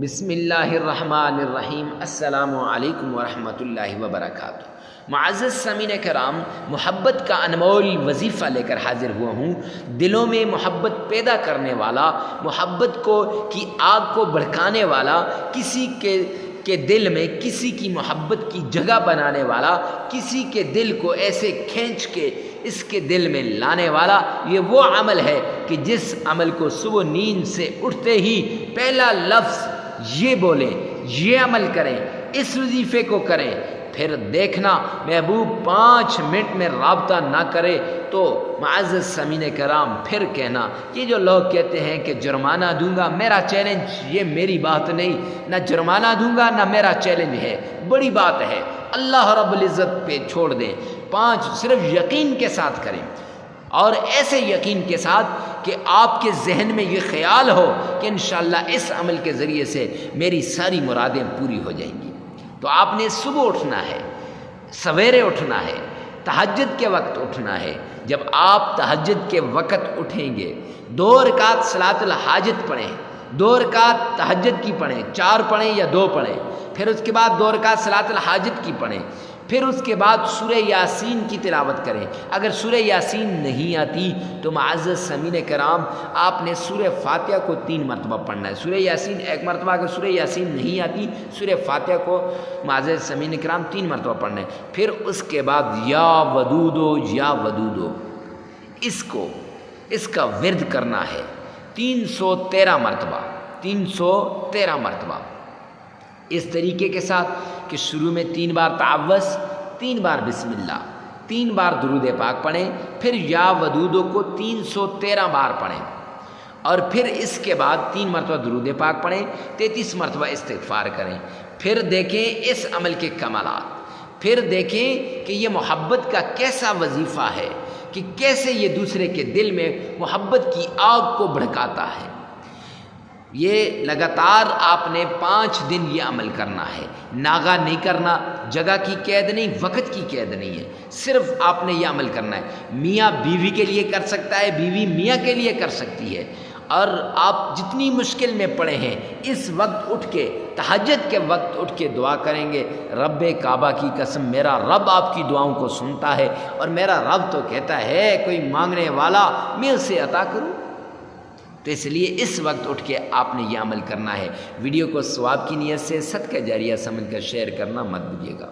بسم اللہ الرحمن الرحیم۔ السلام علیکم ورحمۃ اللہ وبرکاتہ۔ معزز سامعین کرام، محبت کا انمول وظیفہ لے کر حاضر ہوا ہوں، دلوں میں محبت پیدا کرنے والا، محبت کی آگ کو بھڑکانے والا، کسی کے دل میں کسی کی محبت کی جگہ بنانے والا، کسی کے دل کو ایسے کھینچ کے اس کے دل میں لانے والا، یہ وہ عمل ہے کہ جس عمل کو صبح نیند سے اٹھتے ہی پہلا لفظ یہ بولیں، یہ عمل کریں، اس وظیفے کو کریں، پھر دیکھنا محبوب 5 منٹ میں رابطہ نہ کرے تو معزز سامعین کرام پھر کہنا، یہ جو لوگ کہتے ہیں کہ جرمانہ دوں گا، میرا چیلنج، یہ میری بات نہیں، نہ جرمانہ دوں گا نہ میرا چیلنج ہے، بڑی بات ہے، اللہ رب العزت پہ چھوڑ دیں۔ 5 صرف یقین کے ساتھ کریں، اور ایسے یقین کے ساتھ کہ آپ کے ذہن میں یہ خیال ہو کہ انشاءاللہ اس عمل کے ذریعے سے میری ساری مرادیں پوری ہو جائیں گی۔ تو آپ نے صبح اٹھنا ہے، سویرے اٹھنا ہے، تہجد کے وقت اٹھنا ہے۔ جب آپ تہجد کے وقت اٹھیں گے، 2 رکعت صلاۃ الحاجت پڑھیں، 2 رکعت تہجد کی پڑھیں، 4 پڑھیں یا 2 پڑھیں، پھر اس کے بعد 2 رکعت صلاۃ الحاجت کی پڑھیں، پھر اس کے بعد سورہ یاسین کی تلاوت کریں۔ اگر سورہ یاسین نہیں آتی تو معزز سامعین کرام آپ نے سورہ فاتحہ کو 3 مرتبہ پڑھنا ہے۔ سورہ یاسین 1 مرتبہ، اگر سورہ یاسین نہیں آتی سورہ فاتحہ کو معزز سامعین کرام 3 مرتبہ پڑھنا ہے۔ پھر اس کے بعد یا ودودو یا ودودو، اس کا ورد کرنا ہے 313 مرتبہ، 313 مرتبہ، اس طریقے کے ساتھ کہ شروع میں 3 بار تعوذ، 3 بار بسم اللہ، 3 بار درود پاک پڑھیں، پھر یا ودودو کو 313 بار پڑھیں، اور پھر اس کے بعد 3 مرتبہ درود پاک پڑھیں، 33 مرتبہ استغفار کریں۔ پھر دیکھیں اس عمل کے کمالات، پھر دیکھیں کہ یہ محبت کا کیسا وظیفہ ہے، کہ کیسے یہ دوسرے کے دل میں محبت کی آگ کو بھڑکاتا ہے۔ یہ لگاتار آپ نے 5 دن یہ عمل کرنا ہے، ناغہ نہیں کرنا، جگہ کی قید نہیں، وقت کی قید نہیں ہے، صرف آپ نے یہ عمل کرنا ہے۔ میاں بیوی کے لیے کر سکتا ہے، بیوی میاں کے لیے کر سکتی ہے، اور آپ جتنی مشکل میں پڑے ہیں اس وقت اٹھ کے، تہجد کے وقت اٹھ کے دعا کریں گے، رب کعبہ کی قسم میرا رب آپ کی دعاؤں کو سنتا ہے، اور میرا رب تو کہتا ہے کوئی مانگنے والا میں اسے عطا کروں۔ تو اس لیے اس وقت اٹھ کے آپ نے یہ عمل کرنا ہے۔ ویڈیو کو ثواب کی نیت سے صدقہ جاریہ سمجھ کر شیئر کرنا مت بھولیے گا۔